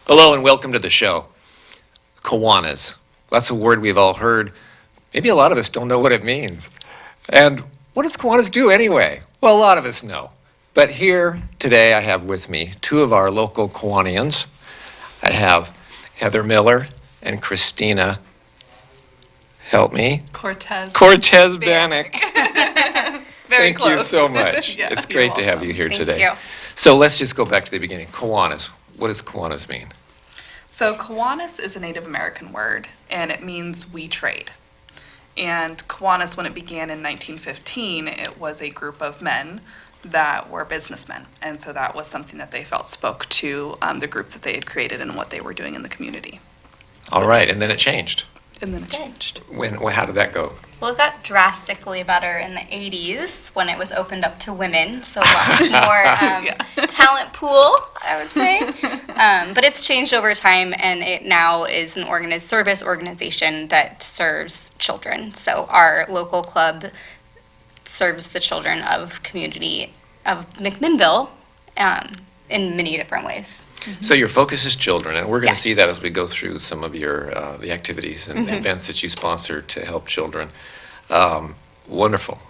Hello and welcome to the show. Kiwanis. That's a word we've all heard. Maybe a lot of us don't know what it means. And what does Kiwanis do anyway? Well, a lot of us know. But here today I have with me two of our local Kiwanians. I have Heather Miller and Christina, help me, Cortez-Bannick. Very Thank close. you so much. Yeah, It's you're great to have welcome. you here Thank today. you. So let's just go back to the beginning. Kiwanis. What does Kiwanis mean? So Kiwanis is a Native American word, and it means we trade. And Kiwanis, when it began in 1915, it was a group of men that were businessmen. And so that was something that they felt spoke to the group that they had created and what they were doing in the community. All right, and then it changed. And then it Okay. changed. How did that go? Well, it got drastically better in the 80s when it was opened up to women, so lots more talent pool, I would say. But it's changed over time, and it now is an service organization that serves children. So our local club serves the children of community of McMinnville in many different ways. So your focus is children, and we're going to Yes. see that as we go through some of your the activities and the events that you sponsor to help children. Wonderful.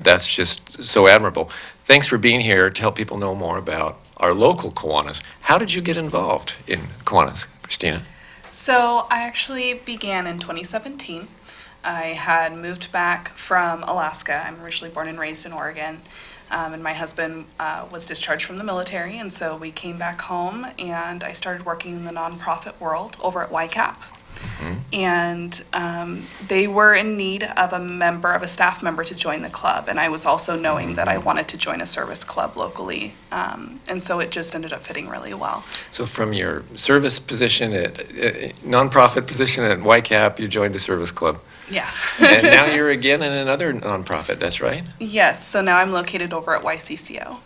That's just so admirable. Thanks for being here to help people know more about our local Kiwanis. How did you get involved in Kiwanis, Christina? So I actually began in 2017. I had moved back from Alaska. I'm originally born and raised in Oregon. And my husband was discharged from the military, and so we came back home, and I started working in the nonprofit world over at YCAP. And they were in need of a staff member to join the club, and I was also knowing that I wanted to join a service club locally, and so it just ended up fitting really well. So from your service position at nonprofit position at YCAP, you joined the service club. Yeah. And now you're again in another nonprofit, that's right? Yes, so now I'm located over at YCCO. All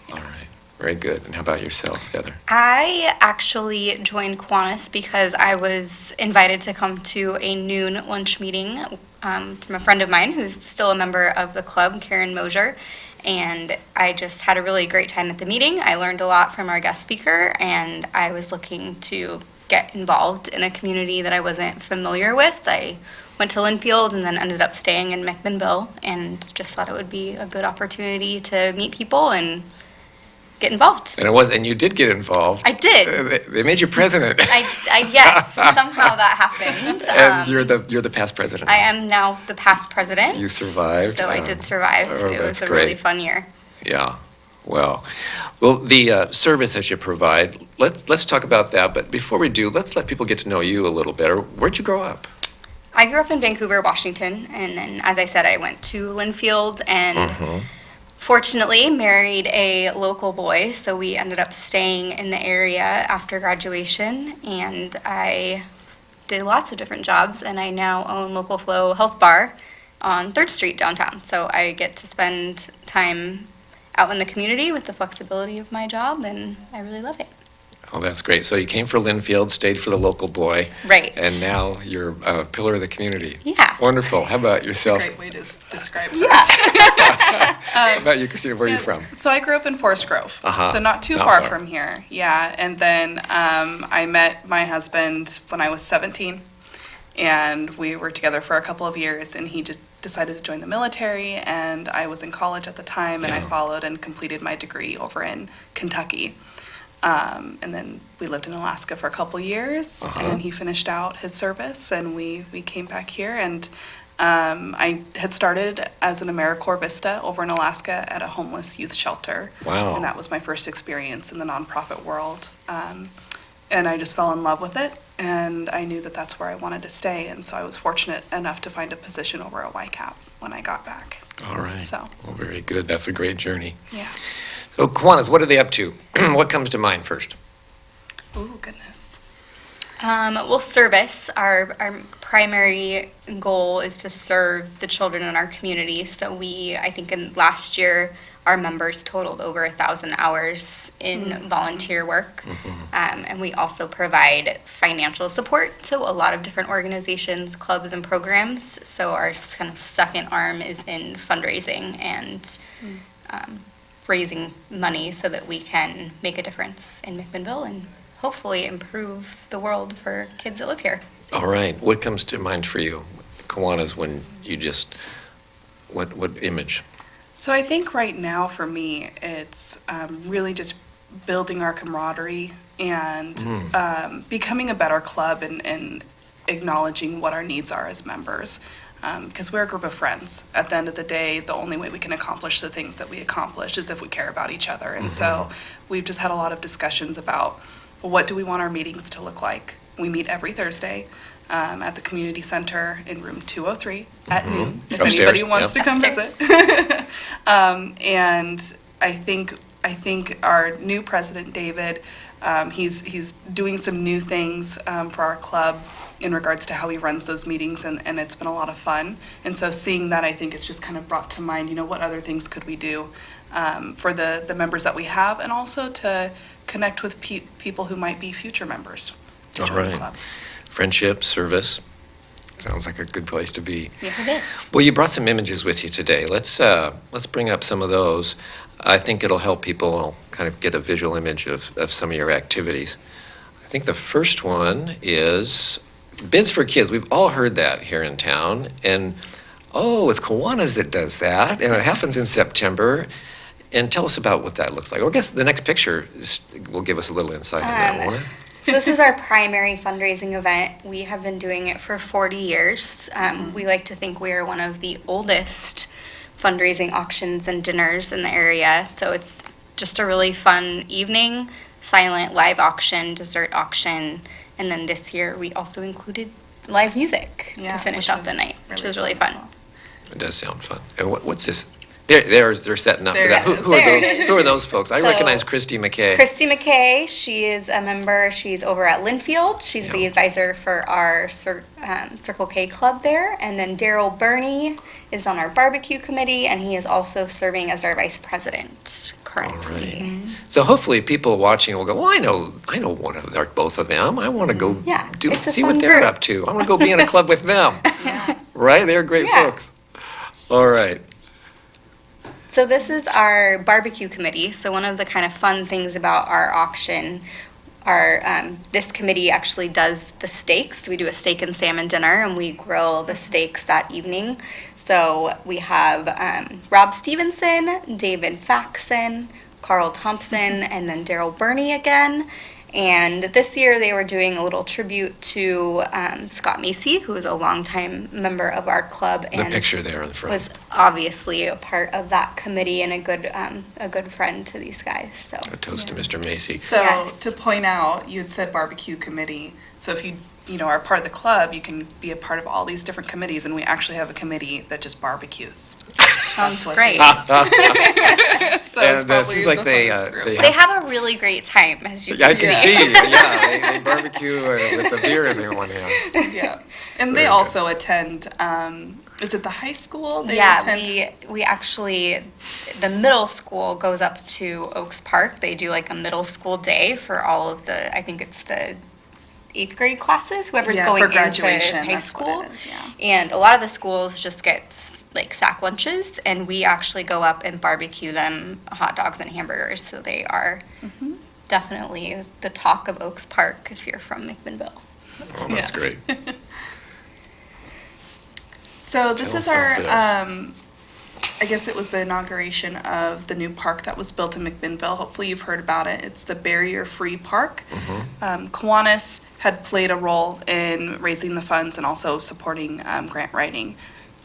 right, very good. And how about yourself, Heather? I actually joined Kiwanis because I was invited to come to a noon lunch meeting from a friend of mine who's still a member of the club, Karen Mosier. And I just had a really great time at the meeting. I learned a lot from our guest speaker, and I was looking to get involved in a community that I wasn't familiar with. I went to Linfield and then ended up staying in McMinnville, and just thought it would be a good opportunity to meet people and get involved. And you did get involved. I did. They made you president. Yes, somehow that happened. And you're the past president. I am now the past president. You survived. So I did survive. Oh, It that's was a really great. fun year. Yeah. Well, the service that you provide, let's talk about that. But before we do, let's let people get to know you a little better. Where'd you grow up? I grew up in Vancouver, Washington, and then, as I said, I went to Linfield and fortunately married a local boy, so we ended up staying in the area after graduation, and I did lots of different jobs, and I now own Local Flow Health Bar on 3rd Street downtown, so I get to spend time out in the community with the flexibility of my job, and I really love it. Oh, that's great. So you came for Linfield, stayed for the local boy. Right. And now you're a pillar of the community. Yeah. Wonderful. How about yourself? Great way to describe it. How about you, Christina? Where are you Yes. from? So I grew up in Forest Grove, Uh-huh. so not too Not far far. from here. Yeah, and then I met my husband when I was 17, and we were together for a couple of years, and he just decided to join the military, and I was in college at the time, and I Yeah. followed and completed my degree over in Kentucky. And then we lived in Alaska for a couple years, and he finished out his service, and we came back here, and I had started as an AmeriCorps Vista over in Alaska at a homeless youth shelter. Wow. And that was my first experience in the nonprofit world. And I just fell in love with it, and I knew that that's where I wanted to stay, and so I was fortunate enough to find a position over at YCAP when I got back. All right. So. Well, very good. That's a great journey. Yeah. So Kiwanis, what are they up to? What comes to mind first? Oh, goodness. Well, service. Our primary goal is to serve the children in our community. So I think in last year, our members totaled over 1,000 hours in volunteer work. And we also provide financial support to a lot of different organizations, clubs, and programs. So our kind of second arm is in fundraising and raising money so that we can make a difference in McMinnville and hopefully improve the world for kids that live here. All right. What comes to mind for you, Kiwanis, when you just, what image? So I think right now for me, it's really just building our camaraderie and becoming a better club and acknowledging what our needs are as members. Because we're a group of friends. At the end of the day, the only way we can accomplish the things that we accomplish is if we care about each other. And so we've just had a lot of discussions about what do we want our meetings to look like. We meet every Thursday at the community center in room 203 at noon, if Upstairs, anybody wants to come Upstairs. visit. And I think our new president, David, he's doing some new things for our club in regards to how he runs those meetings, and it's been a lot of fun. And so seeing that, I think it's just kind of brought to mind, what other things could we do for the members that we have, and also to connect with people who might be future members to All join the right. club. Friendship, service. Sounds like a good place to be. Yeah, it is. Well, you brought some images with you today. Let's bring up some of those. I think it'll help people kind of get a visual image of some of your activities. I think the first one is Bids for Kids. We've all heard that here in town. And, it's Kiwanis that does that. And it happens in September. And tell us about what that looks like. Or I guess the next picture will give us a little insight on that, won't it? So this is our primary fundraising event. We have been doing it for 40 years. We like to think we are one of the oldest fundraising auctions and dinners in the area. So it's just a really fun evening, silent live auction, dessert auction, and then this year we also included live music to finish which up the was night, which was really really fun. fun as well. It does sound fun. And what's this? They're setting up for There that. it is. Who are those folks? I So, recognize Christy McKay. Christy McKay, she is a member, she's over at Linfield. She's the Yeah. advisor for our Circle K club there. And then Daryl Burney is on our barbecue committee, and he is also serving as our vice president currently. All right. So hopefully people watching will go, well, I know one of or both of them. I want to go Yeah, it's a see fun what they're group. up to. I want to go be in a club with them. Right? They're great Yeah. folks. All right. So this is our barbecue committee. So one of the kind of fun things about our auction, this committee actually does the steaks. We do a steak and salmon dinner, and we grill the steaks that evening. So we have Rob Stevenson, David Faxon, Carl Thompson, and then Daryl Burney again. And this year they were doing a little tribute to Scott Macy, who is a longtime member of our club The and picture there on the front. was obviously a part of that committee and a good friend to these guys. So A toast to Mr. Macy. So Yes. to point out, you had said barbecue committee. So if you are part of the club, you can be a part of all these different committees, and we actually have a committee that just barbecues. sounds what great. So it's And probably seems like the they funnest group. They have a really great time, as you I can can see. see. Yeah, they barbecue with a beer in their one hand. Yeah, and Very they good. also attend. Is it the high school? They Yeah, attend? we actually, the middle school goes up to Oaks Park. They do like a middle school day for all of I think it's the 8th grade classes, whoever's Yeah, going for into graduation, high that's what school. it is, yeah. And a lot of the schools just get like sack lunches, and we actually go up and barbecue them hot dogs and hamburgers. So they are Mm-hmm. definitely the talk of Oaks Park if you're from McMinnville. Oh, that's Yes. great. So this Tell is us our, about this. I guess it was the inauguration of the new park that was built in McMinnville. Hopefully you've heard about it. It's the barrier-free park. Kiwanis had played a role in raising the funds and also supporting grant writing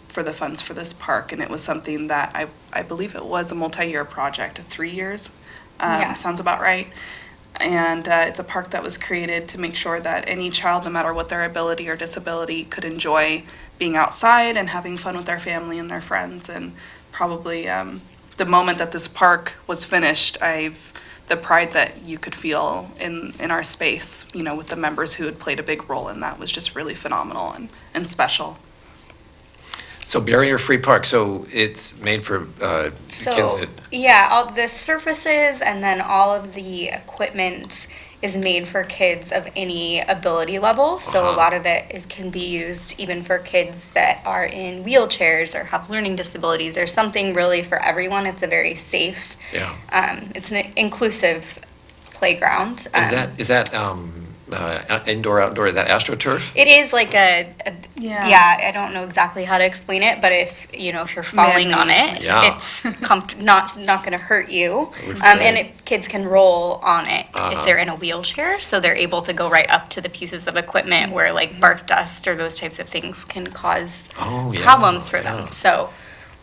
for the funds for this park. And it was something that I believe it was a multi-year project, 3 years. Yeah. Sounds about right. And it's a park that was created to make sure that any child, no matter what their ability or disability, could enjoy being outside and having fun with their family and their friends. And probably the moment that this park was finished, the pride that you could feel in our space, with the members who had played a big role in that was just really phenomenal and special. So barrier-free park, so it's made for kids So, that, yeah, all the surfaces and then all of the equipment is made for kids of any ability level. So a lot of it can be used even for kids that are in wheelchairs or have learning disabilities. There's something really for everyone. It's a very safe, yeah. it's an inclusive playground. Is that indoor, outdoor, is that AstroTurf? It is like Yeah. I don't know exactly how to explain it, but if you're falling on it, Yeah. it's not going to hurt you. That's And great. kids can roll on it Uh-huh. if they're in a wheelchair, so they're able to go right up to the pieces of equipment where like bark dust or those types of things can cause Oh, yeah, problems for yeah. them. So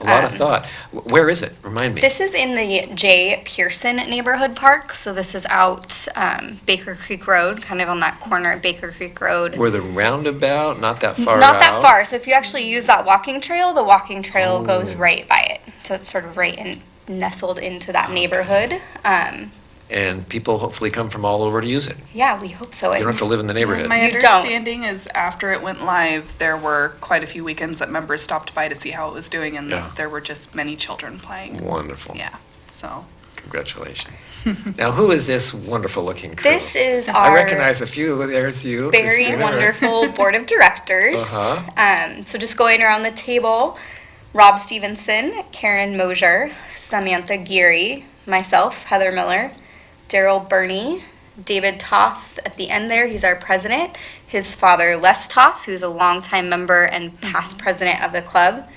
A lot of thought. Where is it? Remind me. this is in the J. Pearson neighborhood park, so this is out Baker Creek Road, kind of on that corner of Baker Creek Road. Where the roundabout, not that far Not that out? far. So if you actually use that walking trail, the walking trail Oh. goes right by it. So it's sort of right in, nestled into that neighborhood. And people hopefully come from all over to use it. Yeah, we hope so. You don't have to live in the neighborhood. My You don't. understanding is after it went live, there were quite a few weekends that members stopped by to see how it was doing, and Yeah. there were just many children playing. Wonderful. Yeah, so. Congratulations. Now, who is this wonderful looking crew? This is I our recognize a few. There's you. very Christina. wonderful board of directors. Uh-huh. So just going around the table, Rob Stevenson, Karen Mosier, Samantha Geary, myself, Heather Miller, Daryl Burney, David Toth at the end there, he's our president. His father, Les Toth, who's a longtime member and past president of the club.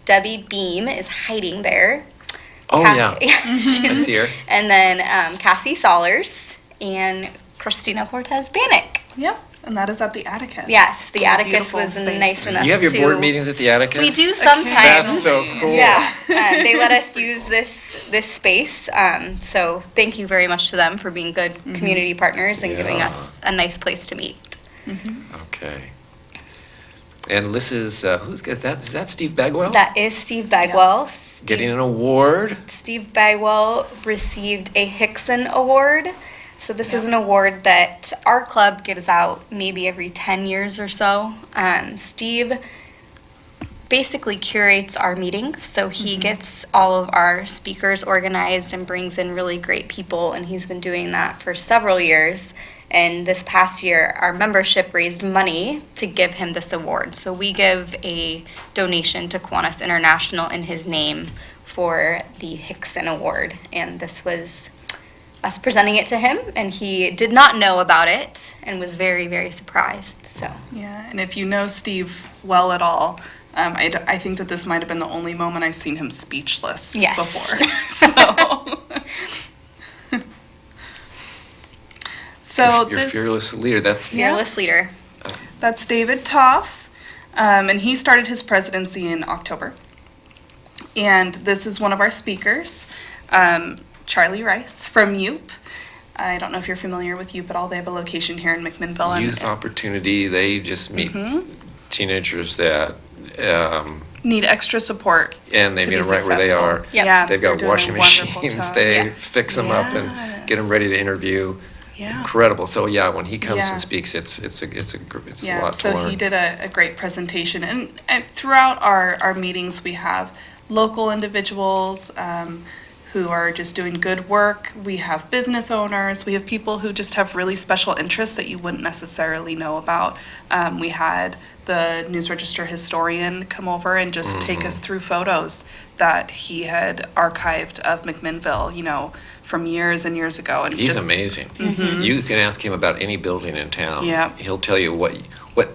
Debbie Beam is hiding there. Oh, yeah. I She's- see her. and then Cassie Solers and Christina Cortez-Bannick. Yep, and that is at the Atticus. Yes, the A Atticus beautiful was space. nice enough You have your to- board meetings at the Atticus? We do sometimes. That's so cool. Yeah, they let us use this space. So thank you very much to them for being good community partners and giving Yeah. us a nice place to meet. Okay. And this is, who's got that? Is that Steve Bagwell? That is Steve Bagwell. Getting an award? Steve Bagwell received a Hickson Award. So this is an award that our club gives out maybe every 10 years or so. Steve basically curates our meetings, so he gets all of our speakers organized and brings in really great people, and he's been doing that for several years. And this past year, our membership raised money to give him this award. So we give a donation to Kiwanis International in his name for the Hickson Award. And this was us presenting it to him, and he did not know about it and was very, very surprised. So Yeah, and if you know Steve well at all, I think that this might have been the only moment I've seen him speechless Yes. before. So, so Your this, fearless leader. fearless leader. that's David Toth, and he started his presidency in October. And this is one of our speakers, Charlie Rice from YOUP. I don't know if you're familiar with YOUP at all. They have a location here in McMinnville. and- Youth opportunity. They just meet teenagers that, need extra support. and they to meet be them right where they successful. are. Yep. Yeah, They've they're got doing a washing wonderful machines. job. They Yeah. fix them up and get them ready to interview. Yeah. Incredible. So yeah, when he comes Yeah. and speaks, it's a Yeah, lot to so learn. he did a great presentation. And throughout our meetings, we have local individuals who are just doing good work. We have business owners. We have people who just have really special interests that you wouldn't necessarily know about. We had the News Register historian come over and just take us through photos that he had archived of McMinnville, from years and years ago. And He's just, amazing. You can ask him about any building in town. Yeah. He'll tell you what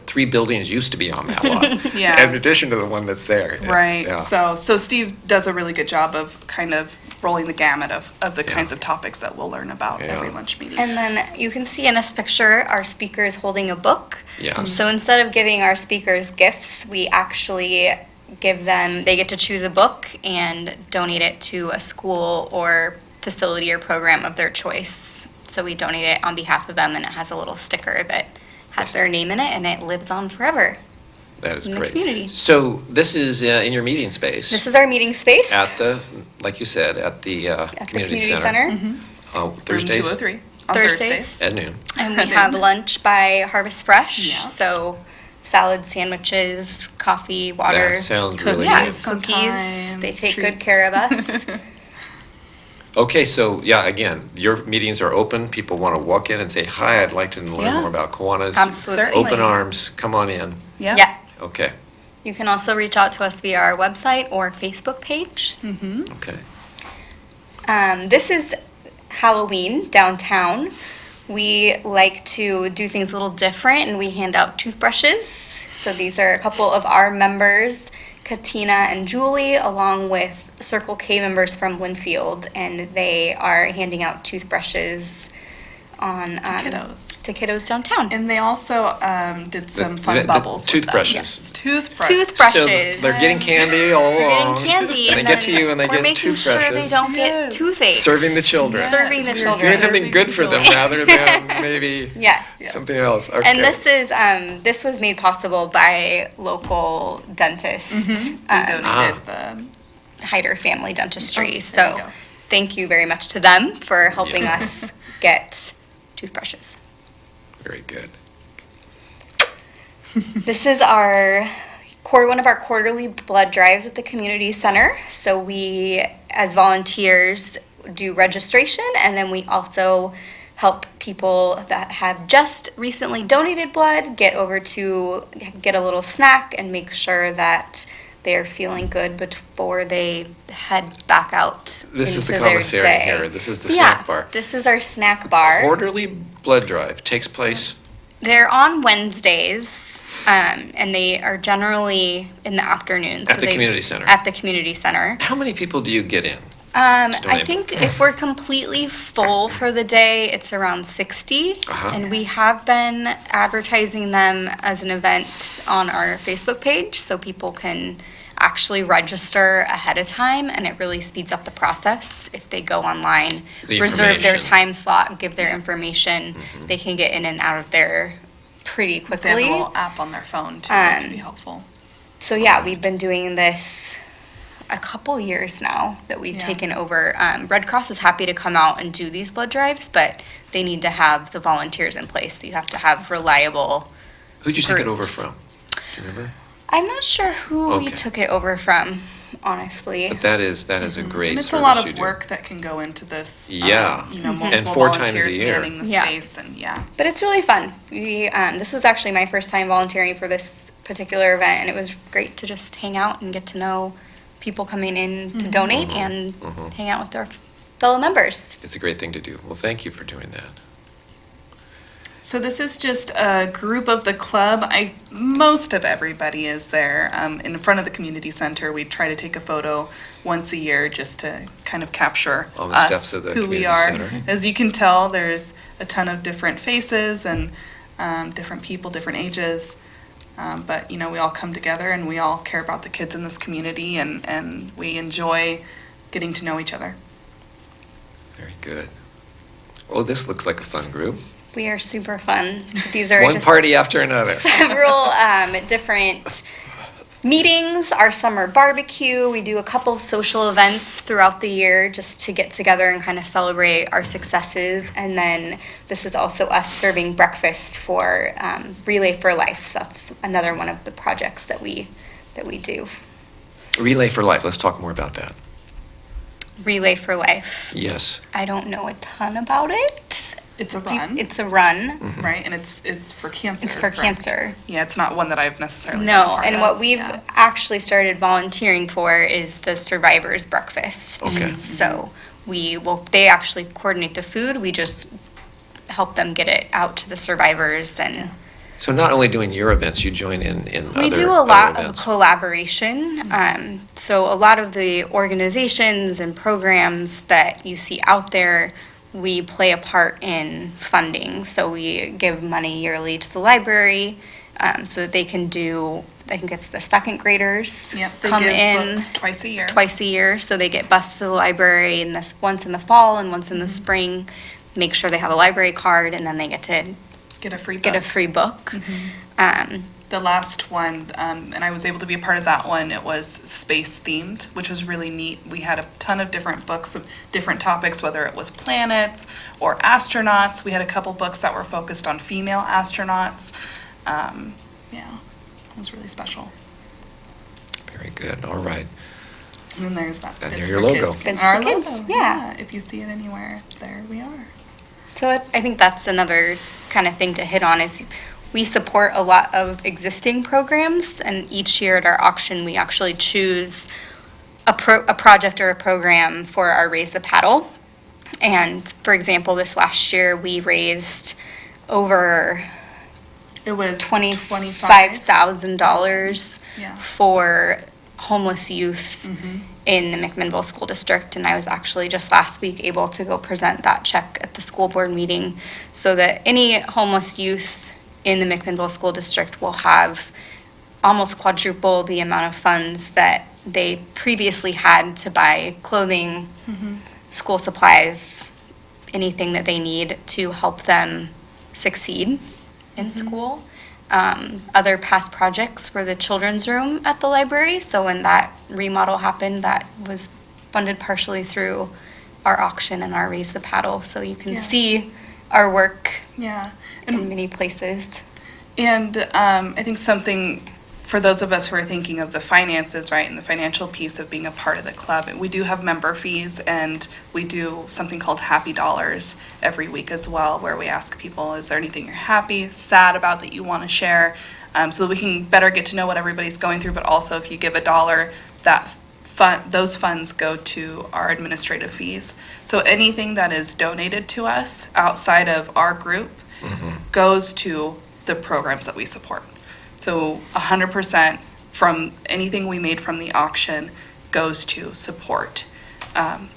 3 buildings used to be on that lot. Yeah. In addition to the one that's there. Right. Yeah. So Steve does a really good job of kind of rolling the gamut of the Yeah. kinds of topics that we'll learn about Yeah. every lunch meeting. And then you can see in this picture, our speaker is holding a book. Yeah. So instead of giving our speakers gifts, we actually give them, they get to choose a book and donate it to a school or facility or program of their choice. So we donate it on behalf of them, and it has a little sticker that has their name in it, and it lives on forever. That is in the great. community. So this is in your meeting space. This is our meeting space At the, like you said, at the at the community community center. center. Oh, Room Thursdays 203 on Thursdays. Thursdays. at noon. And we have lunch by Harvest Fresh. Yeah. So salad, sandwiches, coffee, water. That sounds really Yeah, good. cookies. Sometimes, They take good treats. care of us. Okay, so yeah, again, your meetings are open. People want to walk in and say, hi, I'd like to learn Yeah. more about Kiwanis. Absolutely. Certainly. Open arms, come on in. Yeah. Yeah. Okay, You can also reach out to us via our website or Facebook page. okay. This is Halloween downtown, we like to do things a little different, and we hand out toothbrushes. So these are a couple of our members, Katina and Julie, along with Circle K members from Linfield, and they are handing out toothbrushes on to kiddos downtown. And they also did some fun The bubbles. with them. toothbrushes. Yes. Toothbrushes. Toothbrushes. So they're getting candy all They're along. getting candy, And they get to you and they we're get making toothbrushes. sure they don't get toothache. Serving the children. Serving the Yes, children. Doing something good for them rather than maybe Yes. something else. Okay. And this was made possible by local dentist, They donated the. Hyder Family Dentistry. Oh, there you So go. thank you very much to them for helping Yeah. us get toothbrushes. Very good. This is one of our quarterly blood drives at the community center. So we, as volunteers, do registration, and then we also help people that have just recently donated blood get over to get a little snack and make sure that they're feeling good before they head back out This is the into their commissary day. here. This is the Yeah, snack bar. this is our snack bar. Quarterly blood drive takes place. They're on Wednesdays, and they are generally in the afternoon. At the community center. At the community center. How many people do you get in? I donate. think if we're completely full for the day, it's around 60. Uh-huh. And we have been advertising them as an event on our Facebook page, so people can actually register ahead of time, and it really speeds up the process. If they go online, The reserve their information. time slot, give their information, they can get in and out of there pretty They have a quickly. little app on their phone too. That could be helpful. So yeah, we've been doing this a couple years now that we've Yeah. taken over. Red Cross is happy to come out and do these blood drives, but they need to have the volunteers in place. So you have to have reliable. Who'd you take it over Groups. from? Do you remember? I'm not sure who we Okay. took it over from, honestly. But that is a great And it's a service lot you of do. work that can go into this. Yeah. Multiple And 4 times a volunteers year. manning the Yeah. space, and yeah. But it's really fun. This was actually my first time volunteering for this particular event, and it was great to just hang out and get to know people coming in to donate and hang out with their fellow members. It's a great thing to do. Well, thank you for doing that. So this is just a group of the club. Most of everybody is there. In front of the community center, we try to take a photo once a year just to kind of capture On the us, steps of the who we community are. center. As you can tell, there's a ton of different faces and different people, different ages. But we all come together and we all care about the kids in this community, and we enjoy getting to know each other. Very good. Oh, this looks like a fun group. We are super fun. These are One just party after another. several different meetings, our summer barbecue. We do a couple social events throughout the year just to get together and kind of celebrate our successes. And then this is also us serving breakfast for Relay for Life. So that's another one of the projects that we do. Relay for Life. Let's talk more about that. Relay for Life. Yes. I don't know a ton about it. It's a run, It's a run. right? And it's for cancer. It's for correct? cancer. Yeah, it's not one that I've necessarily been a No, part and of. what we've Yeah. actually started volunteering for is the survivors breakfast. Okay. So they actually coordinate the food, we just help them get it out to the survivors, and So not only doing your events, you join in we other do a lot other of events. collaboration. So a lot of the organizations and programs that you see out there, we play a part in funding. So we give money yearly to the library so that they can do, I think it's the second graders Yep, they come give in books twice a year. twice a year. So they get bused to the library once in the fall and once in the spring, make sure they have a library card, and then they get to Get a free book. get a free book. The last one, and I was able to be a part of that one, it was space themed, which was really neat. We had a ton of different books of different topics, whether it was planets or astronauts. We had a couple books that were focused on female astronauts. Yeah, it was really special. Very good. All right. And then there's that. And Bits there your for logo. Kids. Bits Our for Kids, logo, yeah. If you see it anywhere, there we are. So I think that's another kind of thing to hit on is we support a lot of existing programs, and each year at our auction, we actually choose a project or a program for our Raise the Paddle. And for example, this last year we raised over It was $25,000 Yeah. for homeless youth in the McMinnville School District. And I was actually just last week able to go present that check at the school board meeting so that any homeless youth in the McMinnville School District will have almost quadruple the amount of funds that they previously had to buy clothing, school supplies, anything that they need to help them succeed in school. Other past projects were the children's room at the library. So when that remodel happened, that was funded partially through our auction and our Raise the Paddle. So you can Yeah. see our work Yeah. in many places. And I think something for those of us who are thinking of the finances, right, and the financial piece of being a part of the club, we do have member fees, and we do something called Happy Dollars every week as well, where we ask people, is there anything you're happy, sad about that you want to share, so that we can better get to know what everybody's going through, but also if you give $1, those funds go to our administrative fees. So anything that is donated to us outside of our group goes to the programs that we support. So 100% from anything we made from the auction goes to support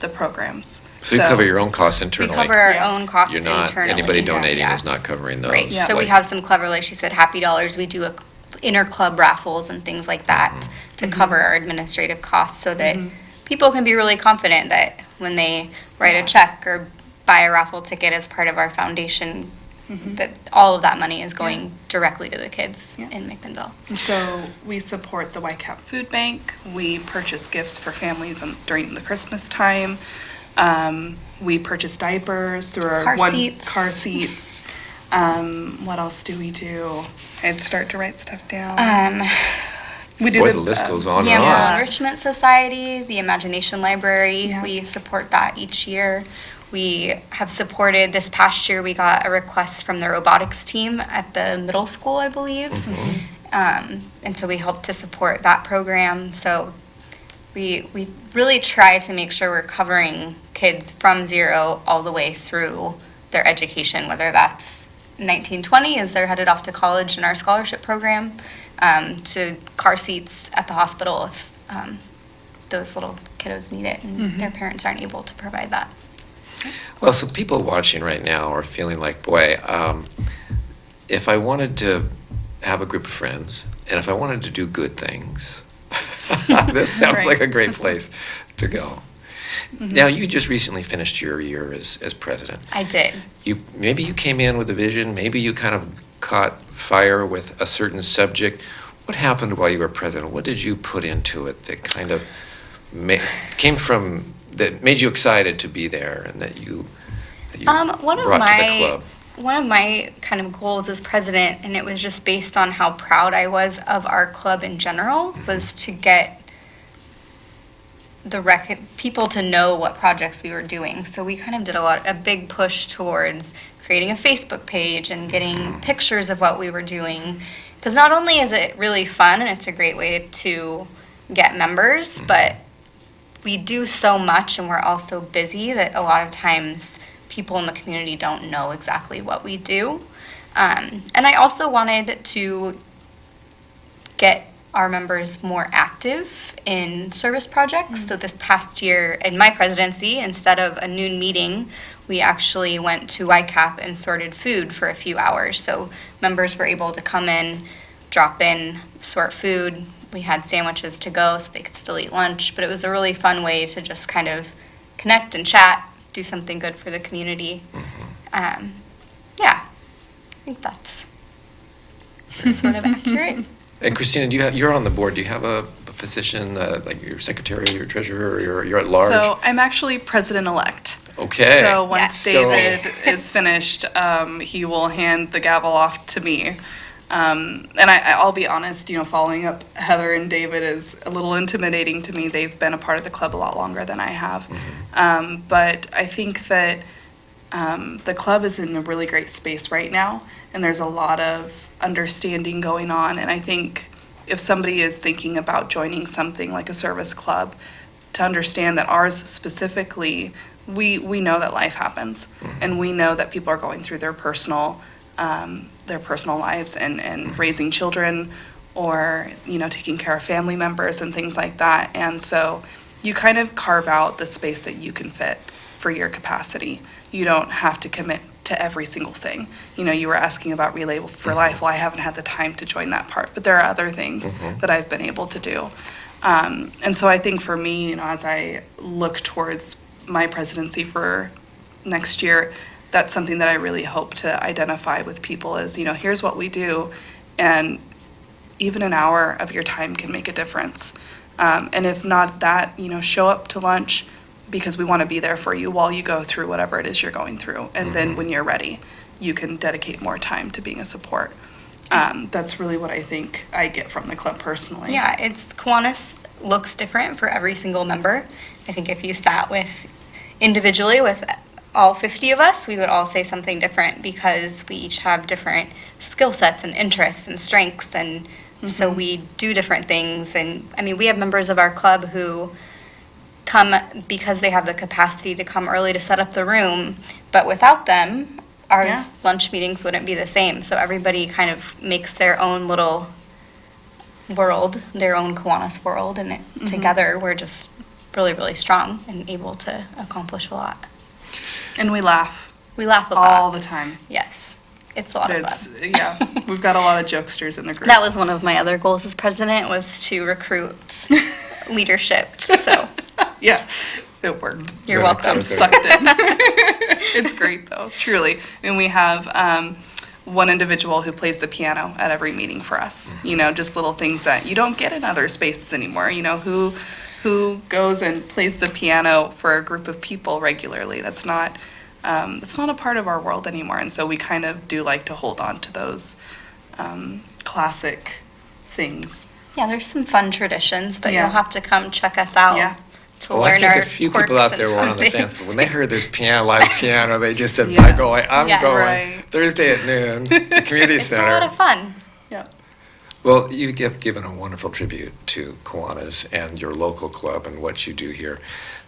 the programs. So you cover your own costs We internally? cover our Yeah. own costs You're not, internally. anybody donating is Yes. not covering those? Right, so we like- have some clever, like she said, Happy Dollars. We do inter-club raffles and things like that to cover our administrative costs so that people can be really confident that when they write a check or buy a raffle ticket as part of our foundation, that all of that money is going directly to the kids Yeah. in McMinnville. So we support the YCAP Food Bank. We purchase gifts for families during the Christmas time. We purchase diapers through our car seats. What else do we do? I'd start to write stuff down. We do Boy, the list goes on and Gamble on. Enrichment Society, the Imagination Library, Yeah. we support that each year. We have supported, this past year, we got a request from the robotics team at the middle school, I believe. And so we helped to support that program. So we really try to make sure we're covering kids from 0 all the way through their education, whether that's 1920 as they're headed off to college in our scholarship program, to car seats at the hospital if those little kiddos need it and their parents aren't able to provide that. Well, so people watching right now are feeling like, boy, if I wanted to have a group of friends, and if I wanted to do good things, this sounds Right. like a great place to go. Now, you just recently finished your year as president. I did. Maybe you came in with a vision, maybe you kind of caught fire with a certain subject. What happened while you were president? What did you put into it that kind of came from, that made you excited to be there and that you One of brought to the my club? one of my kind of goals as president, and it was just based on how proud I was of our club in general, was to get people to know what projects we were doing. So we kind of did a big push towards creating a Facebook page and getting pictures of what we were doing. Because not only is it really fun and it's a great way to get members, but we do so much and we're all so busy that a lot of times people in the community don't know exactly what we do. And I also wanted to get our members more active in service projects. So this past year in my presidency, instead of a noon meeting, we actually went to YCAP and sorted food for a few hours. So members were able to come in, drop in, sort food. We had sandwiches to go so they could still eat lunch, but it was a really fun way to just kind of connect and chat, do something good for the community. Yeah, I think that's sort of accurate. And Christina, you're on the board. Do you have a position, like your secretary, your treasurer, or you're at large? So I'm actually president-elect. Okay. So once Yes. David is finished, he will hand the gavel off to me. And I'll be honest, following up Heather and David is a little intimidating to me. They've been a part of the club a lot longer than I have. But I think that the club is in a really great space right now, and there's a lot of understanding going on. And I think if somebody is thinking about joining something like a service club, to understand that ours specifically, we know that life happens, and we know that people are going through their personal lives and raising children, or taking care of family members and things like that. And so you kind of carve out the space that you can fit for your capacity. You don't have to commit to every single thing. You were asking about Relay for Life. Well, I haven't had the time to join that part, but there are other things that I've been able to do. And so I think for me, as I look towards my presidency for next year, that's something that I really hope to identify with people is, here's what we do, and even an hour of your time can make a difference. And if not that, show up to lunch, because we want to be there for you while you go through whatever it is you're going through. And then when you're ready, you can dedicate more time to being a support. That's really what I think I get from the club personally. Yeah, Kiwanis looks different for every single member. I think if you sat individually with all 50 of us, we would all say something different, because we each have different skill sets and interests and strengths, and so we do different things. And we have members of our club who come because they have the capacity to come early to set up the room, but without them, our lunch meetings wouldn't be the same. So everybody kind of makes their own little world, their own Kiwanis world, and together we're just really, really strong and able to accomplish a lot. And we laugh. We laugh a lot. All the time. Yes. It's a lot of fun. Yeah, we've got a lot of jokesters in the group. That was one of my other goals as president, was to recruit leadership, so. Yeah, it worked. You're welcome. I'm sucked in. It's great, though, truly. And we have one individual who plays the piano at every meeting for us. Just little things that you don't get in other spaces anymore. Who goes and plays the piano for a group of people regularly. That's not a part of our world anymore. And so we kind of do like to hold on to those classic things. Yeah, there's some fun traditions, but Yeah. you'll have to come check us out to Well, I learn think our a few quirks people out and there were fun on the fence, things. but when they heard this live piano, they just said, Yeah. by golly, I'm Yeah. going. Right. Thursday at noon, the community It's center. a lot of fun. Yeah. Well, you've given a wonderful tribute to Kiwanis and your local club and what you do here.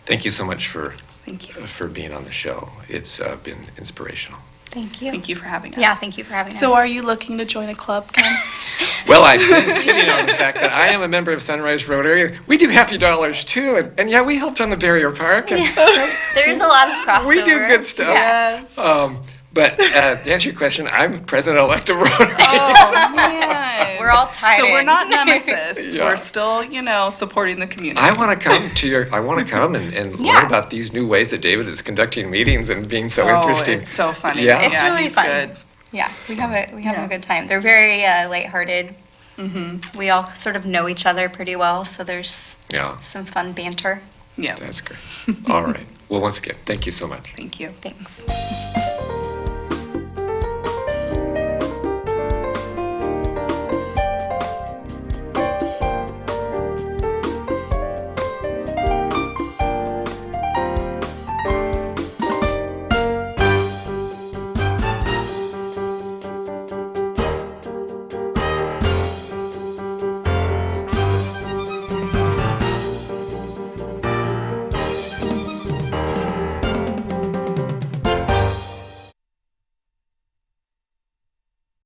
Thank you so much for Thank you. being on the show. It's been inspirational. Thank you. Thank you for having us. Yeah, thank you for having us. So are you looking to join a club, Ken? Well, I've been sitting on the fact that I am a member of Sunrise Rotary. We do Happy Dollars too, and yeah, we helped on the Barrier Park. And, There's a lot of crossover. We do good stuff. Yes. But to answer your question, I'm president-elect of Rotary. Oh, man. We're all tied So we're in. not nemesis. Yeah. We're still, supporting the community. I want to come and Yeah. learn about these new ways that David is conducting meetings and being so interesting. It's so funny. Yeah. It's really he's fun. good. Yeah, we have Yeah. a good time. They're very lighthearted. We all sort of know each other pretty well, so there's Yeah, some fun banter. Yeah. that's great. All right. Well, once again, thank you so much. Thank you. Thanks.